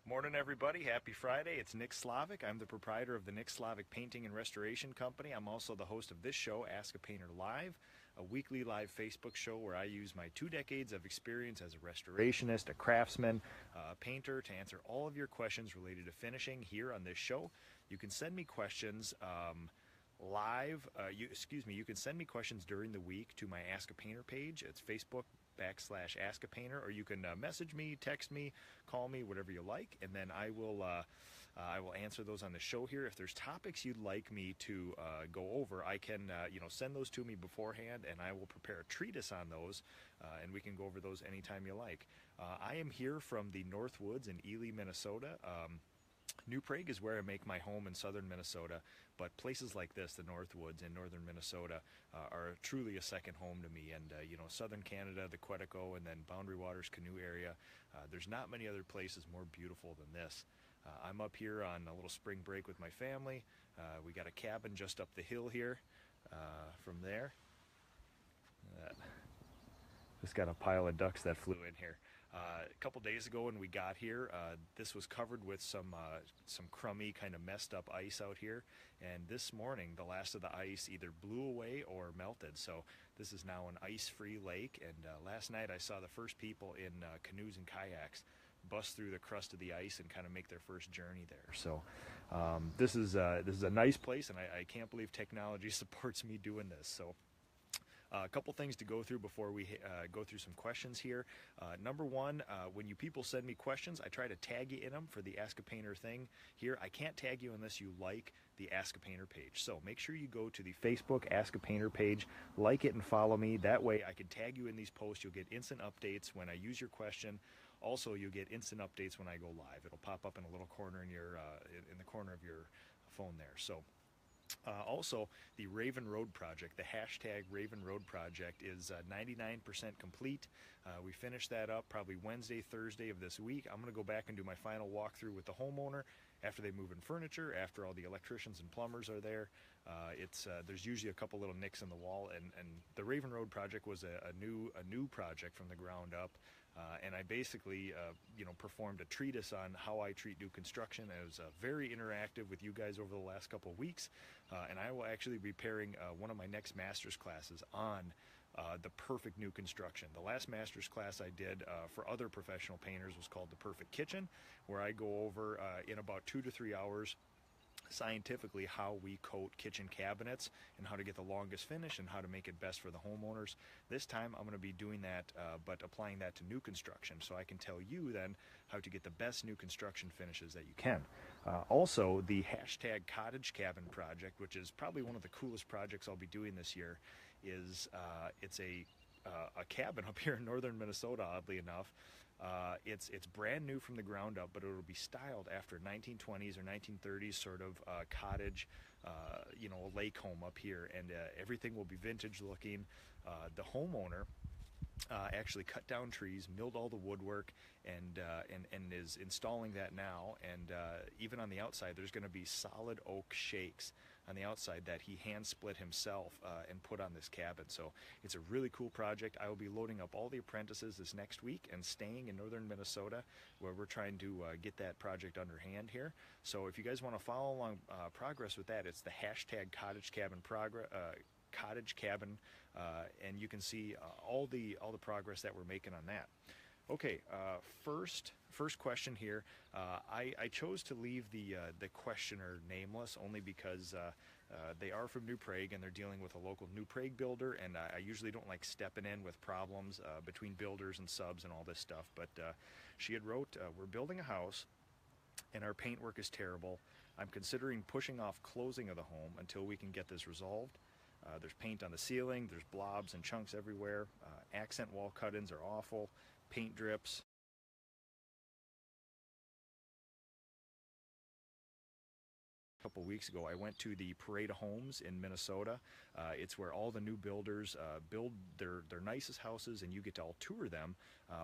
Morning, everybody. Happy Friday. It's Nick Slavik. I'm the proprietor of the Nick Slavik Painting and Restoration Company. I'm also the host of this show, Ask a Painter Live, a weekly live Facebook show where I use my 2 decades of experience as a restorationist, a craftsman, a painter to answer all of your questions related to finishing here on this show. You can send me questions live. You can send me questions during the week to my Ask a Painter page. It's Facebook/Ask a Painter, or you can message me, text me, call me, whatever you like, and then I will answer those on the show here. If there's topics you'd like me to go over, I can send those to me beforehand, and I will prepare a treatise on those, and we can go over those anytime you like. I am here from the North Woods in Ely, Minnesota. New Prague is where I make my home in southern Minnesota, but places like this, the North Woods in northern Minnesota, are truly a second home to me. And southern Canada, the Quetico, and then Boundary Waters canoe area, there's not many other places more beautiful than this. I'm up here on a little spring break with my family. We got a cabin just up the hill here. From there, just got a pile of ducks that flew in here. A couple days ago when we got here, this was covered with some crummy, kind of messed up ice out here. And this morning, the last of the ice either blew away or melted. So this is now an ice-free lake. And last night I saw the first people in canoes and kayaks bust through the crust of the ice and kind of make their first journey there. So this is a nice place, and I can't believe technology supports me doing this. So. A couple things to go through before we go through some questions here. Number one, when you people send me questions, I try to tag you in them for the Ask a Painter thing here. I can't tag you unless you like the Ask a Painter page. So make sure you go to the Facebook Ask a Painter page, like it and follow me. That way I can tag you in these posts. You'll get instant updates when I use your question. Also, you'll get instant updates when I go live. It'll pop up in a little corner in your in the corner of your phone there. So. Also, the Raven Road project, the hashtag Raven Road project, is 99% complete. We finished that up probably Wednesday, Thursday of this week. I'm going to go back and do my final walkthrough with the homeowner after they move in furniture, after all the electricians and plumbers are there. There's usually a couple little nicks in the wall, and the Raven Road project was a new project from the ground up. And I basically, performed a treatise on how I treat new construction. It was very interactive with you guys over the last couple of weeks, and I will actually be pairing one of my next master's classes on the perfect new construction. The last master's class I did for other professional painters was called The Perfect Kitchen, where I go over in about 2 to 3 hours scientifically how we coat kitchen cabinets and how to get the longest finish and how to make it best for the homeowners. This time I'm going to be doing that but applying that to new construction, so I can tell you then how to get the best new construction finishes that you can. Also, the hashtag Cottage Cabin project, which is probably one of the coolest projects I'll be doing this year, is it's a cabin up here in northern Minnesota, oddly enough. It's brand new from the ground up, but it'll be styled after 1920s or 1930s sort of cottage, lake home up here, and everything will be vintage looking. The homeowner actually cut down trees, milled all the woodwork, and is installing that now. And even on the outside, there's going to be solid oak shakes on the outside that he hand split himself and put on this cabin. So it's a really cool project. I will be loading up all the apprentices this next week and staying in northern Minnesota, where we're trying to get that project underhand here. So if you guys want to follow along progress with that, it's the hashtag Cottage Cabin Cottage Cabin, and you can see all the progress that we're making on that. Okay, first question here. I chose to leave the questioner nameless only because they are from New Prague and they're dealing with a local New Prague builder, and I usually don't like stepping in with problems between builders and subs and all this stuff. But she had wrote, "We're building a house and our paint work is terrible. I'm considering pushing off closing of the home until we can get this resolved. There's paint on the ceiling, there's blobs and chunks everywhere, accent wall cut-ins are awful, paint drips." A couple weeks ago I went to the Parade of Homes in Minnesota. It's where all the new builders build their nicest houses, and you get to all tour them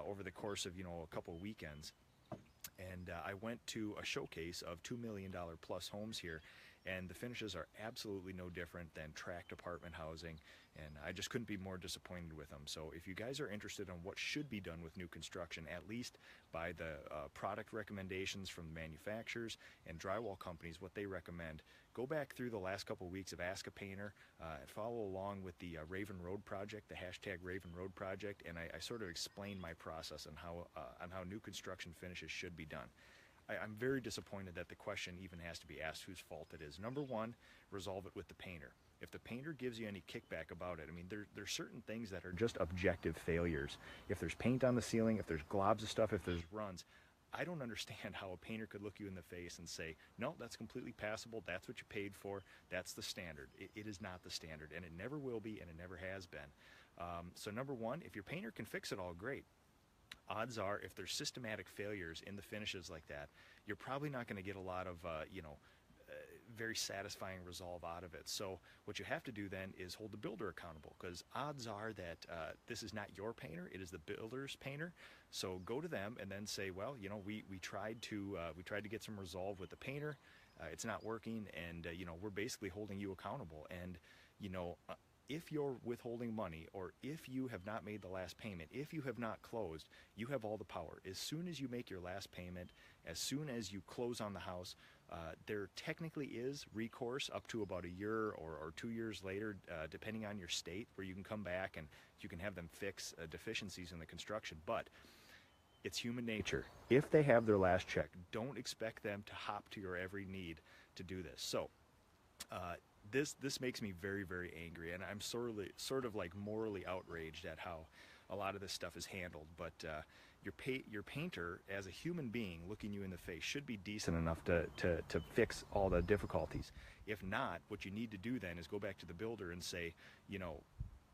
over the course of a couple weekends. And I went to a showcase of $2 million plus homes here, and the finishes are absolutely no different than tract apartment housing, and I just couldn't be more disappointed with them. So if you guys are interested in what should be done with new construction, at least by the product recommendations from the manufacturers and drywall companies, what they recommend, go back through the last couple of weeks of Ask a Painter and follow along with the Raven Road Project, the hashtag Raven Road Project, and I sort of explain my process on how new construction finishes should be done. I'm very disappointed that the question even has to be asked whose fault it is. Number one, resolve it with the painter. If the painter gives you any kickback about it, I mean, there's certain things that are just objective failures. If there's paint on the ceiling, if there's globs of stuff, if there's runs, I don't understand how a painter could look you in the face and say, no, that's completely passable, that's what you paid for, that's the standard. It is not the standard, and it never will be, and it never has been. So number one, if your painter can fix it all, great. Odds are, if there's systematic failures in the finishes like that, you're probably not going to get a lot of, very satisfying resolve out of it. So what you have to do then is hold the builder accountable, because odds are that this is not your painter, it is the builder's painter. So go to them and then say, well, we tried to get some resolve with the painter, it's not working, and we're basically holding you accountable. And if you're withholding money, or if you have not made the last payment, if you have not closed, you have all the power. As soon as you make your last payment, as soon as you close on the house, there technically is recourse up to about a year or 2 years later, depending on your state, where you can come back and you can have them fix deficiencies in the construction. But it's human nature. If they have their last check, don't expect them to hop to your every need to do this. So this makes me very, very angry, and I'm sort of like morally outraged at how a lot of this stuff is handled. But your painter, as a human being looking you in the face, should be decent enough to fix all the difficulties. If not, what you need to do then is go back to the builder and say,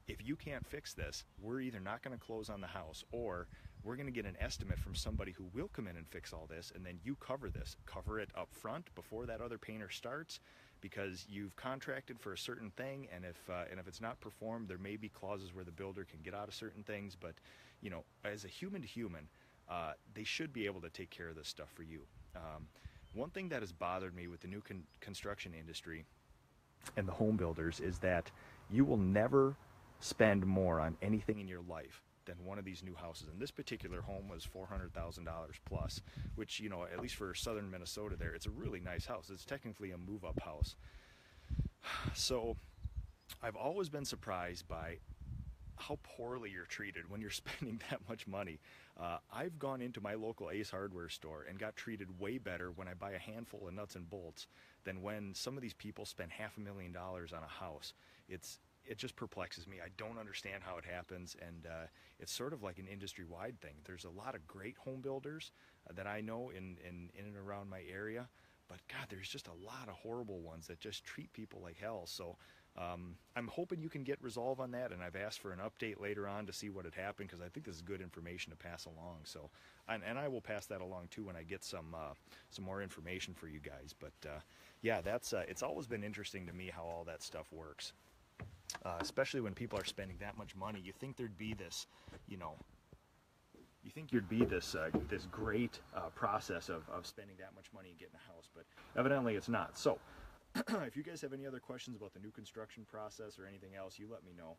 if you can't fix this, we're either not going to close on the house, or we're going to get an estimate from somebody who will come in and fix all this, and then you cover this. Cover it up front before that other painter starts, because you've contracted for a certain thing, and if it's not performed, there may be clauses where the builder can get out of certain things. But as a human to human, they should be able to take care of this stuff for you. One thing that has bothered me with the new construction industry and the home builders is that you will never spend more on anything in your life than one of these new houses. And this particular home was $400,000 plus, which, at least for southern Minnesota there, it's a really nice house. It's technically a move-up house. So I've always been surprised by how poorly you're treated when you're spending that much money. I've gone into my local Ace Hardware store and got treated way better when I buy a handful of nuts and bolts than when some of these people spend $500,000 on a house. It just perplexes me. I don't understand how it happens, and it's sort of like an industry-wide thing. There's a lot of great home builders that I know in and around my area, but God, there's just a lot of horrible ones that just treat people like hell. So I'm hoping you can get resolve on that, and I've asked for an update later on to see what had happened, because I think this is good information to pass along. So, and I will pass that along too when I get some more information for you guys. But yeah, that's it's always been interesting to me how all that stuff works. Especially when people are spending that much money, you think there'd be this, this great process of spending that much money and getting a house, but evidently it's not. So, if you guys have any other questions about the new construction process or anything else, you let me know.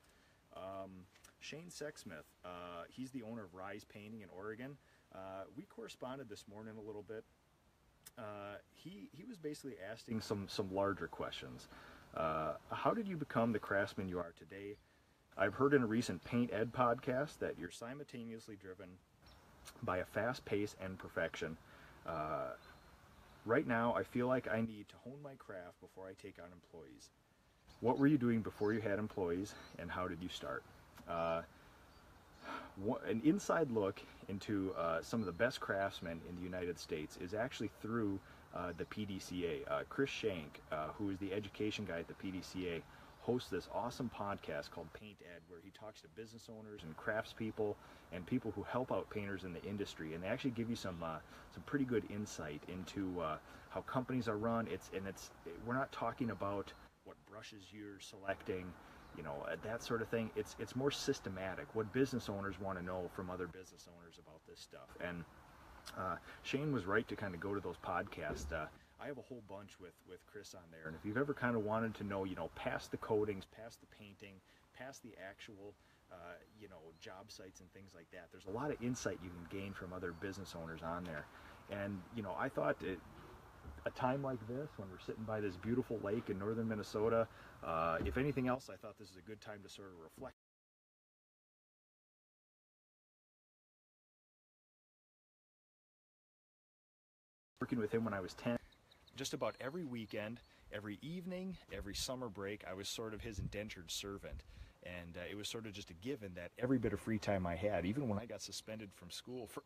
Shane Sexsmith, he's the owner of Rise Painting in Oregon. We corresponded this morning a little bit. He was basically asking some larger questions. How did you become the craftsman you are today? I've heard in a recent Paint Ed podcast that you're simultaneously driven by a fast pace and perfection. Right now, I feel like I need to hone my craft before I take on employees. What were you doing before you had employees, and how did you start? An inside look into some of the best craftsmen in the United States is actually through the PDCA. Chris Shank, who is the education guy at the PDCA, hosts this awesome podcast called Paint Ed, where he talks to business owners and craftspeople and people who help out painters in the industry, and they actually give you some pretty good insight into how companies are run. We're not talking about what brushes you're selecting, that sort of thing. It's more systematic, what business owners want to know from other business owners about this stuff. And Shane was right to kind of go to those podcasts. I have a whole bunch with Chris on there. And if you've ever kind of wanted to know, past the coatings, past the painting, past the actual, job sites and things like that, there's a lot of insight you can gain from other business owners on there. And, I thought a time like this, when we're sitting by this beautiful lake in northern Minnesota, if anything else, I thought this is a good time to sort of reflect. Working with him when I was 10. Just about every weekend, every evening, every summer break, I was sort of his indentured servant. And it was sort of just a given that every bit of free time I had, even when I got suspended from school for,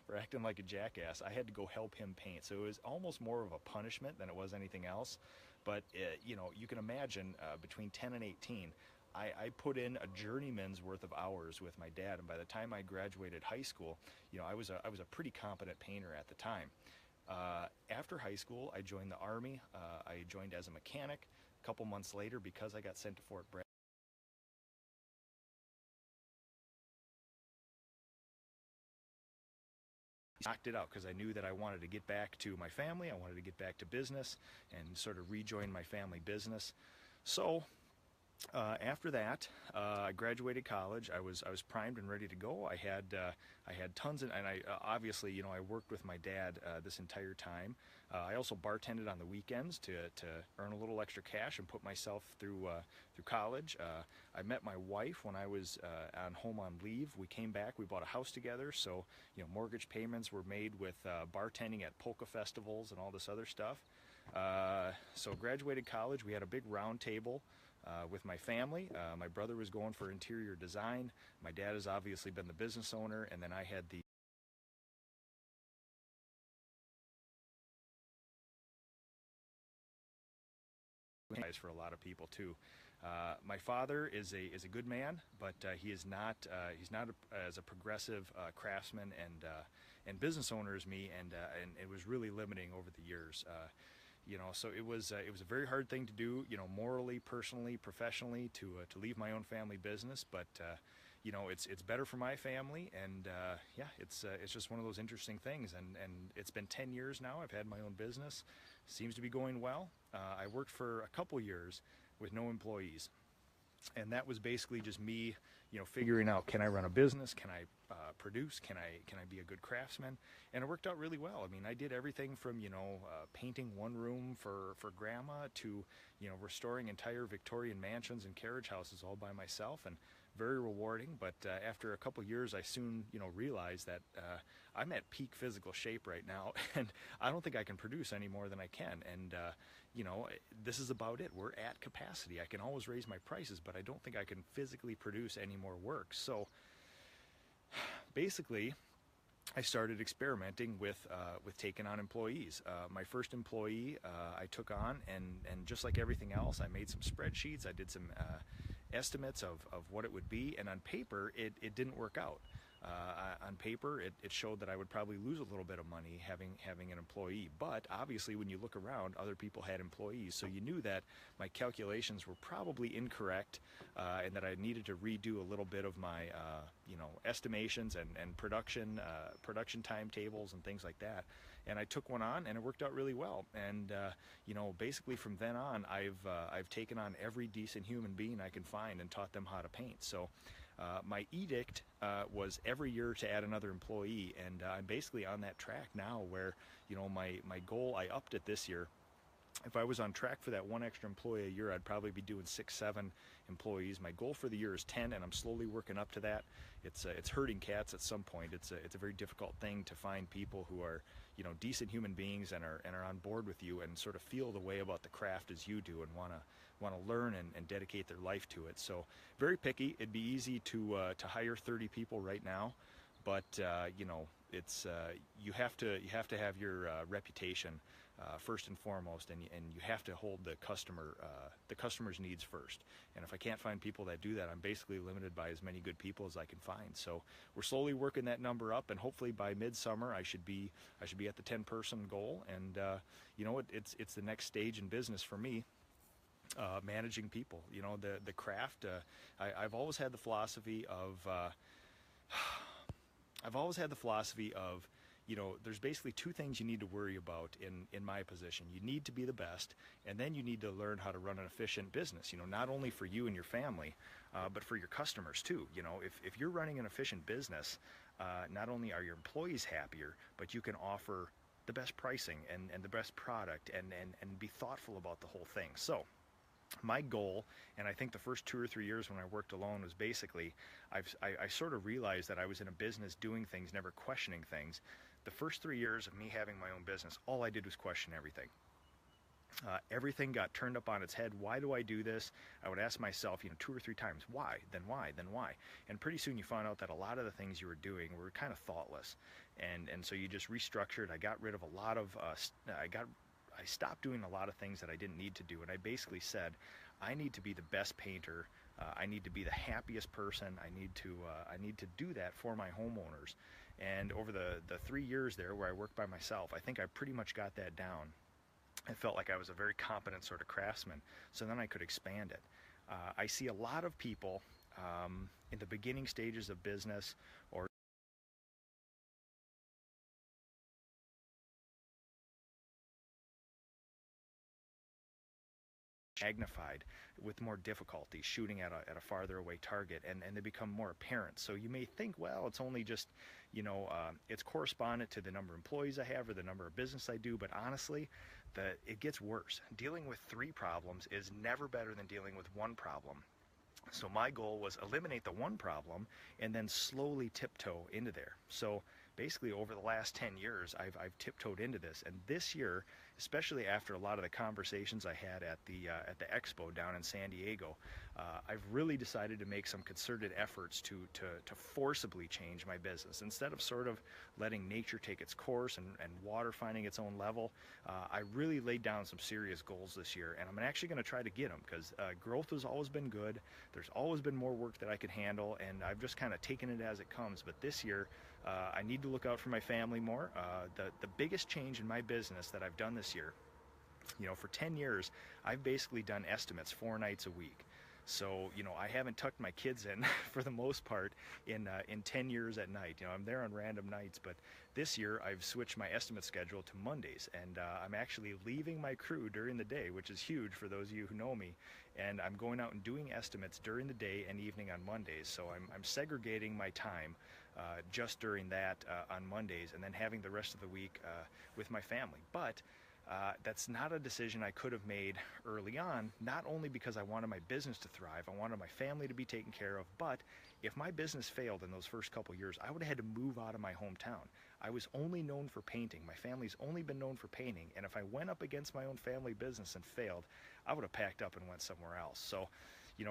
for acting like a jackass, I had to go help him paint. So it was almost more of a punishment than it was anything else. But, you can imagine between 10 and 18, I put in a journeyman's worth of hours with my dad. And by the time I graduated high school, I was a pretty competent painter at the time. After high school, I joined the Army. I joined as a mechanic. A couple months later, because I got sent to Fort Bragg, knocked it out because I knew that I wanted to get back to my family. I wanted to get back to business and sort of rejoin my family business. So after that, I graduated college. I was primed and ready to go. I had tons of, and I obviously, I worked with my dad this entire time. I also bartended on the weekends to earn a little extra cash and put myself through college. I met my wife when I was home on leave. We came back. We bought a house together. So mortgage payments were made with bartending at polka festivals and all this other stuff. So graduated college. We had a big round table with my family. My brother was going for interior design. My dad has obviously been the business owner, and then I had the for a lot of people too. My father is a good man, but he is not as a progressive craftsman and business owner as me, and it was really limiting over the years. So it was a very hard thing to do, morally, personally, professionally, to leave my own family business. But it's better for my family, and it's just one of those interesting things. And it's been 10 years now. I've had my own business. Seems to be going well. I worked for a couple years with no employees, and that was basically just me, figuring out, can I run a business? Can I produce? Can I be a good craftsman? And it worked out really well. I mean, I did everything from painting one room for grandma to restoring entire Victorian mansions and carriage houses all by myself, and very rewarding. But after a couple years, I soon realized that I'm at peak physical shape right now, and I don't think I can produce any more than I can. And this is about it. We're at capacity. I can always raise my prices, but I don't think I can physically produce any more work. So basically, I started experimenting with taking on employees. My first employee I took on, and just like everything else, I made some spreadsheets. I did some estimates of what it would be, and on paper, it didn't work out. On paper, it showed that I would probably lose a little bit of money having an employee. But obviously, when you look around, other people had employees, so you knew that my calculations were probably incorrect, and that I needed to redo a little bit of my estimations and production timetables and things like that. And I took one on, and it worked out really well. And basically from then on, I've taken on every decent human being I can find and taught them how to paint. So my edict was every year to add another employee, and I'm basically on that track now where, my goal, I upped it this year. If I was on track for that one extra employee a year, I'd probably be doing 6, 7 employees. My goal for the year is 10, and I'm slowly working up to that. It's herding cats at some point. It's a very difficult thing to find people who are, decent human beings and are on board with you and sort of feel the way about the craft as you do and want to learn and dedicate their life to it. So very picky. It'd be easy to hire 30 people right now, but it's you have to have your reputation first and foremost, and you have to hold the customer's needs first. And if I can't find people that do that, I'm basically limited by as many good people as I can find. So we're slowly working that number up, and hopefully by midsummer I should be at the 10-person goal. And it's the next stage in business for me. Managing people, the craft. I've always had the philosophy of there's basically two things you need to worry about in my position. You need to be the best, and then you need to learn how to run an efficient business, not only for you and your family, but for your customers too. If you're running an efficient business, not only are your employees happier, but you can offer the best pricing and the best product and be thoughtful about the whole thing. So my goal, and I think the first 2 or 3 years when I worked alone, was basically I sort of realized that I was in a business doing things, never questioning things. The first 3 years of me having my own business, all I did was question everything. Everything got turned up on its head. Why do I do this? I would ask myself, 2 or 3 times, why, then why, then why? And pretty soon you found out that a lot of the things you were doing were kind of thoughtless. And so you just restructured. I got rid of a lot of, I stopped doing a lot of things that I didn't need to do. And I basically said, I need to be the best painter. I need to be the happiest person. I need to do that for my homeowners. And over the 3 years there where I worked by myself, I think I pretty much got that down. I felt like I was a very competent sort of craftsman, so then I could expand it. I see a lot of people in the beginning stages of business or magnified with more difficulty, shooting at a farther away target, and they become more apparent. So you may think, well, it's only just, it's correspondent to the number of employees I have or the number of business I do, but honestly, it gets worse. Dealing with 3 problems is never better than dealing with 1 problem. So my goal was eliminate the 1 problem and then slowly tiptoe into there. So basically over the last 10 years, I've tiptoed into this. And this year, especially after a lot of the conversations I had at the expo down in San Diego, I've really decided to make some concerted efforts to forcibly change my business. Instead of sort of letting nature take its course and water finding its own level, I really laid down some serious goals this year, and I'm actually going to try to get them, because growth has always been good. There's always been more work that I could handle, and I've just kind of taken it as it comes. But this year, I need to look out for my family more. The biggest change in my business that I've done this year, for 10 years, I've basically done estimates 4 nights a week. So, I haven't tucked my kids in for the most part in 10 years at night. I'm there on random nights, but this year I've switched my estimate schedule to Mondays, and I'm actually leaving my crew during the day, which is huge for those of you who know me, and I'm going out and doing estimates during the day and evening on Mondays. So I'm segregating my time just during that on Mondays, and then having the rest of the week with my family. But that's not a decision I could have made early on, not only because I wanted my business to thrive, I wanted my family to be taken care of, but if my business failed in those first couple years, I would have had to move out of my hometown. I was only known for painting. My family's only been known for painting, and if I went up against my own family business and failed, I would have packed up and went somewhere else. So,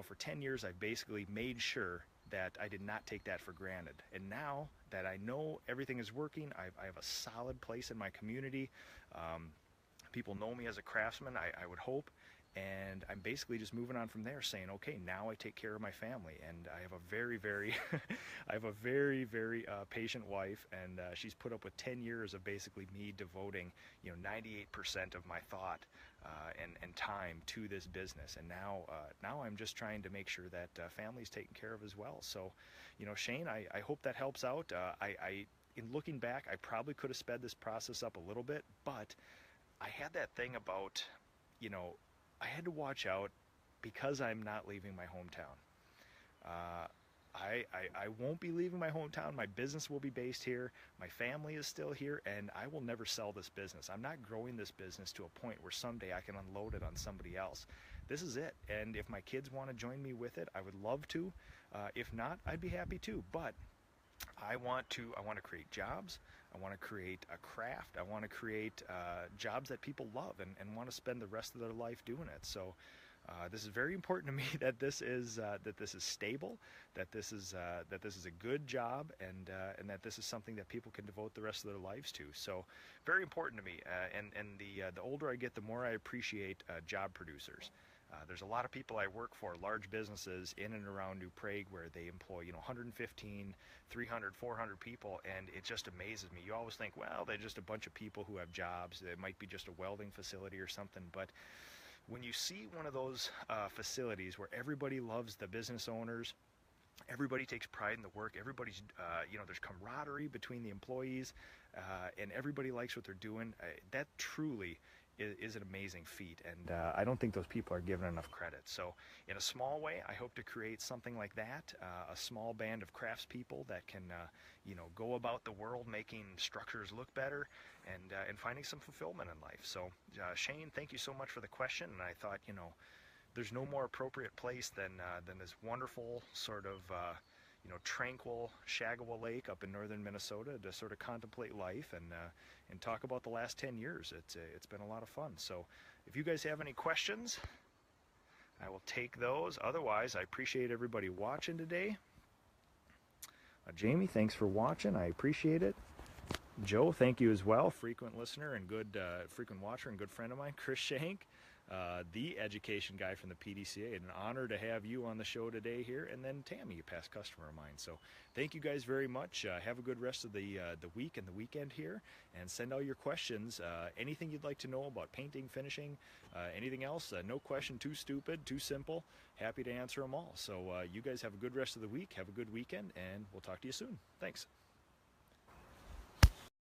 for 10 years, I've basically made sure that I did not take that for granted. And now that I know everything is working, I have a solid place in my community. People know me as a craftsman, I would hope, and I'm basically just moving on from there, saying, okay, now I take care of my family, and I have a very, very, I have a very, very patient wife, and she's put up with 10 years of basically me devoting, 98% of my thought and time to this business, and now I'm just trying to make sure that family's taken care of as well. So, Shane, I hope that helps out. In looking back, I probably could have sped this process up a little bit, but I had that thing about, I had to watch out because I'm not leaving my hometown. I won't be leaving my hometown. My business will be based here. My family is still here, and I will never sell this business. I'm not growing this business to a point where someday I can unload it on somebody else. This is it. And if my kids want to join me with it, I would love to. If not, I'd be happy too. But I want to create jobs. I want to create a craft. I want to create jobs that people love and want to spend the rest of their life doing it. So this is very important to me that this is stable, that this is a good job, and that this is something that people can devote the rest of their lives to. So very important to me. And the older I get, the more I appreciate job producers. There's a lot of people I work for, large businesses in and around New Prague, where they employ 115, 300, 400 people, and it just amazes me. You always think, well, they're just a bunch of people who have jobs. It might be just a welding facility or something, but when you see one of those facilities where everybody loves the business owners, everybody takes pride in the work. Everybody's, there's camaraderie between the employees, and everybody likes what they're doing. That truly is an amazing feat, and I don't think those people are given enough credit. So in a small way, I hope to create something like that, a small band of craftspeople that can, go about the world making structures look better, and finding some fulfillment in life. So Shane, thank you so much for the question, and I thought, there's no more appropriate place than this wonderful sort of tranquil Shagawa Lake up in northern Minnesota to sort of contemplate life and talk about the last 10 years. It's been a lot of fun. So if you guys have any questions, I will take those. Otherwise, I appreciate everybody watching today. Jamie, thanks for watching. I appreciate it. Joe, thank you as well. Frequent listener and good frequent watcher and good friend of mine. Chris Shank, the education guy from the PDCA. An honor to have you on the show today here. And then Tammy, a past customer of mine. So thank you guys very much. Have a good rest of the week and the weekend here. And send all your questions. Anything you'd like to know about painting, finishing, anything else. No question too stupid, too simple. Happy to answer them all. So you guys have a good rest of the week. Have a good weekend. And we'll talk to you soon. Thanks.